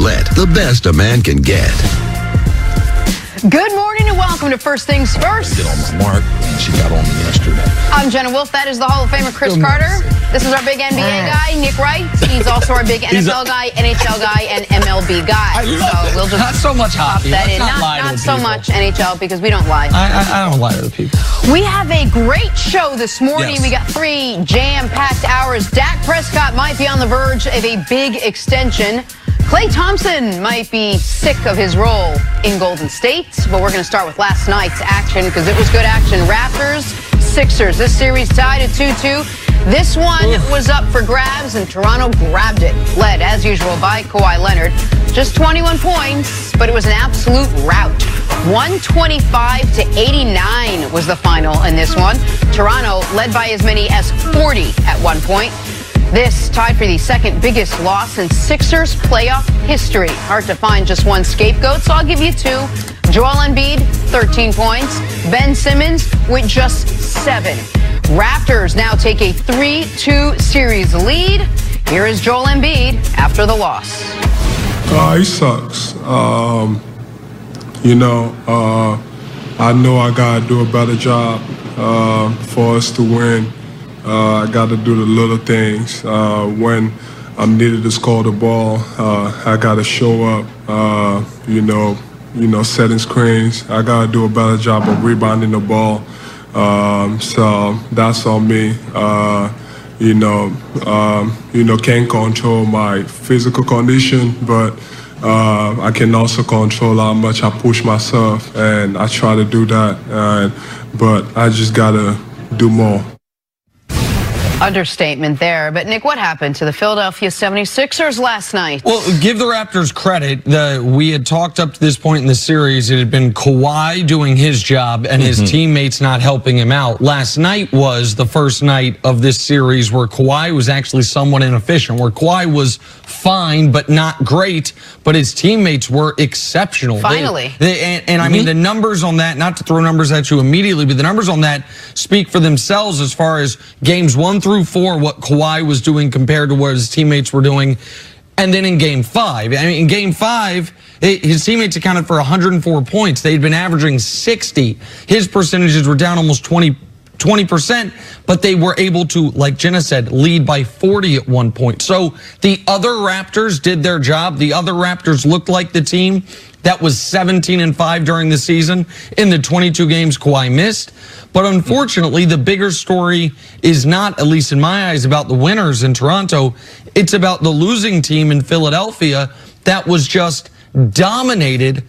outlet, the best a man can get. Good morning and welcome to First Things First. Get on my mark, and she got on me yesterday. I'm Jenna Wolf. That is the Hall of Famer Chris Carter. This is our big NBA guy, Nick Wright. He's also our big NFL guy, NHL guy, and MLB guy. We'll just not so much hockey. that in. Not so much NHL because we don't lie. I don't lie to the people. We have a great show this morning. Yes. We got 3 jam-packed hours. Dak Prescott might be on the verge of a big extension. Klay Thompson might be sick of his role in Golden State, but we're going to start with last night's action because it was good action. Raptors, Sixers. This series tied at 2-2. This one was up for grabs, and Toronto grabbed it, led, as usual, by Kawhi Leonard. Just 21 points, but it was an absolute rout. 125-89 was the final in this one. Toronto led by as many as 40 at one point. This tied for the second biggest loss in Sixers playoff history. Hard to find just one scapegoat, so I'll give you 2. Joel Embiid, 13 points. Ben Simmons with just 7. Raptors now take a 3-2 series lead. Here is Joel Embiid after the loss. He sucks. I know I got to do a better job for us to win. I got to do the little things. When I'm needed to score the ball, I got to show up, setting screens. I got to do a better job of rebounding the ball. So that's on me. Can't control my physical condition, but I can also control how much I push myself, and I try to do that. But I just got to do more. Understatement there. But, Nick, what happened to the Philadelphia 76ers last night? Well, give the Raptors credit. We had talked up to this point in the series. It had been Kawhi doing his job and his teammates not helping him out. Last night was the first night of this series where Kawhi was actually somewhat inefficient, where Kawhi was fine but not great, but his teammates were exceptional. Finally. I mean, the numbers on that, not to throw numbers at you immediately, but the numbers on that speak for themselves as far as games 1 through 4, what Kawhi was doing compared to what his teammates were doing. And then in game 5, in game 5, his teammates accounted for 104 points. They'd been averaging 60. His percentages were down almost 20%, but they were able to, like Jenna said, lead by 40 at one point. So the other Raptors did their job. The other Raptors looked like the team that was 17-5 during the season in the 22 games Kawhi missed. But unfortunately, the bigger story is not, at least in my eyes, about the winners in Toronto. It's about the losing team in Philadelphia that was just dominated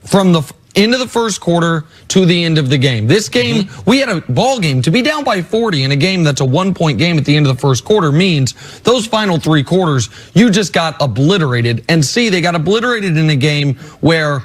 from the into the first quarter to the end of the game. This game, we had a ball game. To be down by 40 in a game that's a 1-point game at the end of the first quarter means those final 3 quarters, you just got obliterated. And see, they got obliterated in a game where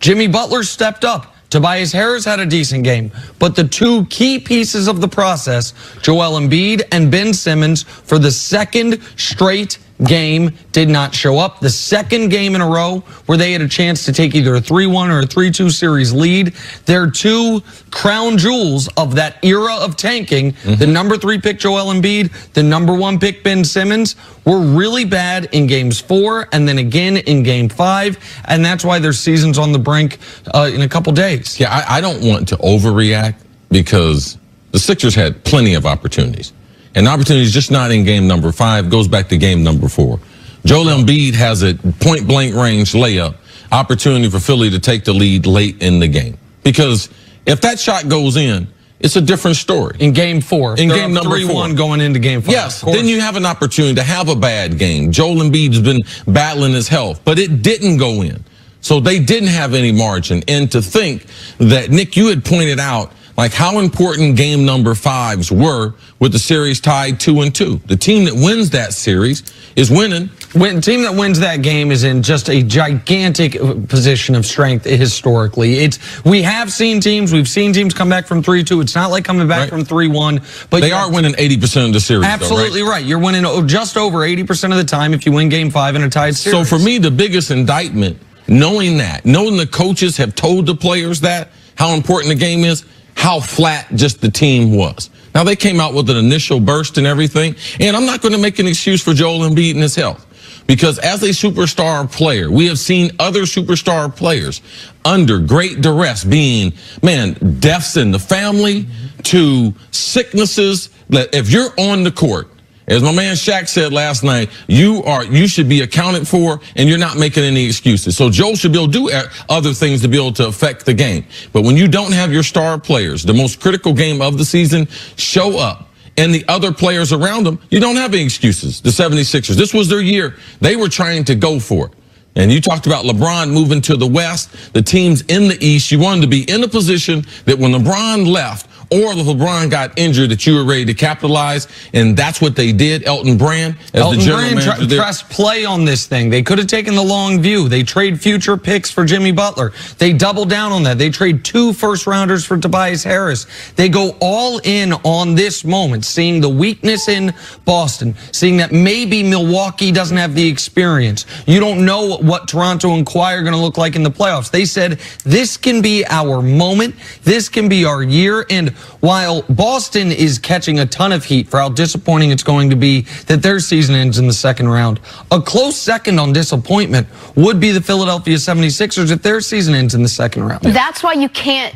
Jimmy Butler stepped up. Tobias Harris had a decent game. But the 2 key pieces of the process, Joel Embiid and Ben Simmons, for the second straight game did not show up. The second game in a row where they had a chance to take either a 3-1 or a 3-2 series lead. They're 2 crown jewels of that era of tanking. The number 3 pick, Joel Embiid, the number 1 pick, Ben Simmons, were really bad in games 4 and then again in game 5. And that's why their season's on the brink in a couple days. Yeah, I don't want to overreact because the Sixers had plenty of opportunities. And the opportunity is just not in game number 5, goes back to game number 4. Joel Embiid has a point-blank range layup, opportunity for Philly to take the lead late in the game. Because if that shot goes in, it's a different story. In game 4. In game number 3-1 going into game 5. Yes, then you have an opportunity to have a bad game. Joel Embiid's been battling his health, but it didn't go in. So they didn't have any margin. And to think that, Nick, you had pointed out, like how important game number 5s were with the series tied 2-2. The team that wins that series is winning. The team that wins that game is in just a gigantic position of strength historically. We've seen teams come back from 3-2. It's not like coming back from 3-1. But they are winning 80% of the series. Absolutely right. You're winning just over 80% of the time if you win game 5 in a tied series. So for me, the biggest indictment, knowing the coaches have told the players that, how important the game is, how flat just the team was. Now, they came out with an initial burst and everything, and I'm not going to make an excuse for Joel Embiid and his health. Because as a superstar player, we have seen other superstar players under great duress being, deaths in the family to sicknesses. That if you're on the court, as my man Shaq said last night, you should be accounted for, and you're not making any excuses. So Joel should be able to do other things to be able to affect the game. But when you don't have your star players, the most critical game of the season, show up, and the other players around them, you don't have any excuses. The 76ers, this was their year. They were trying to go for it. And you talked about LeBron moving to the West, the teams in the East. You wanted to be in a position that when LeBron left, or if LeBron got injured, that you were ready to capitalize, and that's what they did. Elton Brand, as the general manager, pressed play on this thing. They could have taken the long view. They trade future picks for Jimmy Butler. They double down on that. They trade 2 first-rounders for Tobias Harris. They go all in on this moment, seeing the weakness in Boston, seeing that maybe Milwaukee doesn't have the experience. You don't know what Toronto and Kawhi are going to look like in the playoffs. They said, this can be our moment. This can be our year. And while Boston is catching a ton of heat for how disappointing it's going to be that their season ends in the second round, a close second on disappointment would be the Philadelphia 76ers if their season ends in the second round. That's why you can't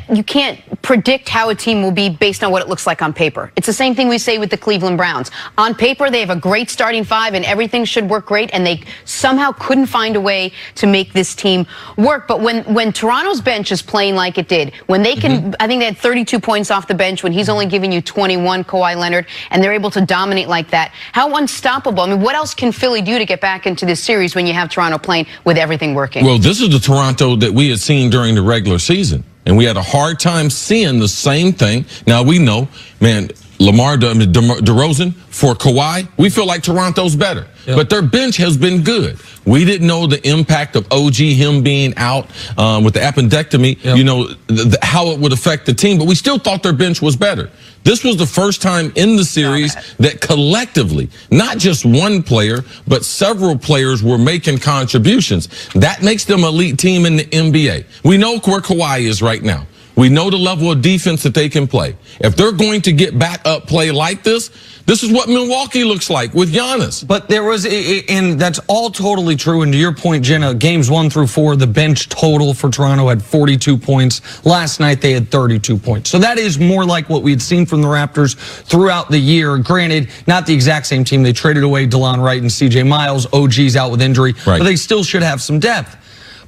predict how a team will be based on what it looks like on paper. It's the same thing we say with the Cleveland Browns. On paper, they have a great starting 5 and everything should work great, and they somehow couldn't find a way to make this team work. But when Toronto's bench is playing like it did, when they can, I think they had 32 points off the bench when he's only giving you 21, Kawhi Leonard, and they're able to dominate like that. How unstoppable? I mean, what else can Philly do to get back into this series when you have Toronto playing with everything working? Well, this is the Toronto that we had seen during the regular season, and we had a hard time seeing the same thing. Now, we know, Lamar DeRozan for Kawhi, we feel like Toronto's better. Yep. But their bench has been good. We didn't know the impact of OG, him being out with the appendectomy, how it would affect the team. But we still thought their bench was better. This was the first time in the series that collectively, not just one player, but several players were making contributions. That makes them an elite team in the NBA. We know where Kawhi is right now. We know the level of defense that they can play. If they're going to get back up play like this is what Milwaukee looks like with Giannis. But there was, and that's all totally true. And to your point, Jenna, games 1 through 4, the bench total for Toronto had 42 points. Last night, they had 32 points. So that is more like what we had seen from the Raptors throughout the year. Granted, not the exact same team. They traded away DeLon Wright and CJ Miles. OG's out with injury. Right. But they still should have some depth.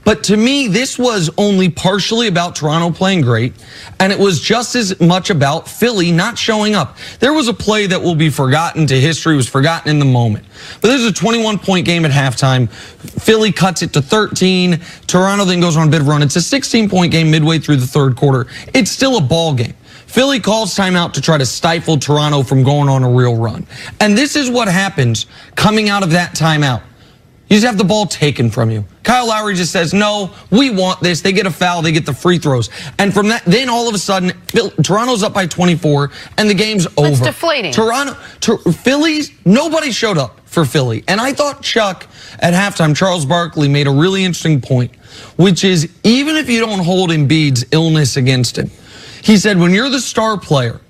But to me, this was only partially about Toronto playing great, and it was just as much about Philly not showing up. There was a play that will be forgotten to history, was forgotten in the moment. But there's a 21-point game at halftime. Philly cuts it to 13. Toronto then goes on a bit of a run. It's a 16-point game midway through the third quarter. It's still a ball game. Philly calls timeout to try to stifle Toronto from going on a real run. And this is what happens coming out of that timeout. You just have the ball taken from you. Kyle Lowry just says, no, we want this. They get a foul. They get the free throws. And from that, then all of a sudden, Toronto's up by 24, and the game's over. It's deflating. Phillies, nobody showed up for Philly. And I thought Chuck, at halftime, Charles Barkley, made a really interesting point, which is even if you don't hold Embiid's illness against him, he said, when you're the star player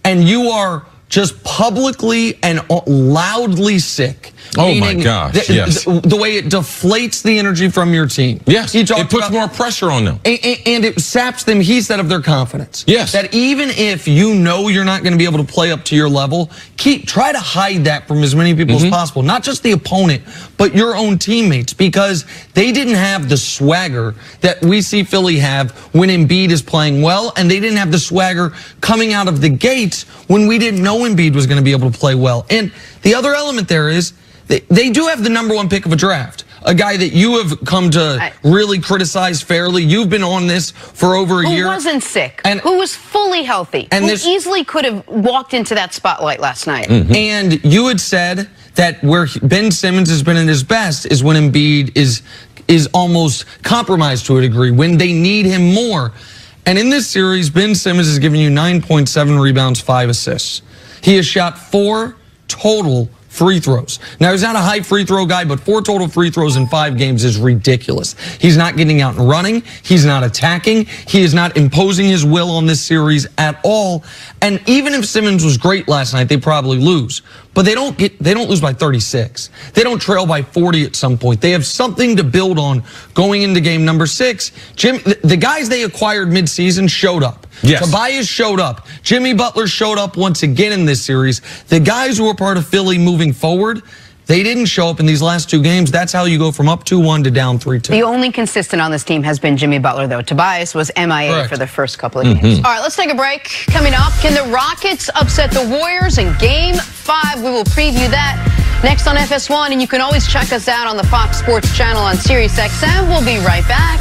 and you are just publicly and loudly sick. Oh my gosh, yes. The way it deflates the energy from your team. Yes, it puts more pressure on them. And it saps them, he said, of their confidence. Yes. That even if you know you're not going to be able to play up to your level, try to hide that from as many people as possible. Not just the opponent, but your own teammates. Because they didn't have the swagger that we see Philly have when Embiid is playing well. And they didn't have the swagger coming out of the gates when we didn't know Embiid was going to be able to play well. And the other element there is, they do have the #1 pick of a draft, a guy that you have come to really criticize fairly. You've been on this for over a year. Who wasn't sick, and who was fully healthy, and who easily could have walked into that spotlight last night. And you had said that where Ben Simmons has been at his best is when Embiid is almost compromised to a degree, when they need him more. And in this series, Ben Simmons has given you 9.7 rebounds, 5 assists. He has shot 4 total free throws. Now, he's not a high free throw guy, but 4 total free throws in 5 games is ridiculous. He's not getting out and running. He's not attacking. He is not imposing his will on this series at all. And even if Simmons was great last night, they probably lose. But they don't lose by 36. They don't trail by 40 at some point. They have something to build on going into game number 6. The guys they acquired midseason showed up. Yes. Tobias showed up. Jimmy Butler showed up once again in this series. The guys who are part of Philly moving forward, they didn't show up in these last 2 games. That's how you go from up 2-1 to down 3-2. The only consistent on this team has been Jimmy Butler, though. Tobias was MIA Correct. for the first couple of games. All right, let's take a break. Coming up, can the Rockets upset the Warriors in Game 5? We will preview that next on FS1, and you can always check us out on the Fox Sports channel on SiriusXM. We'll be right back.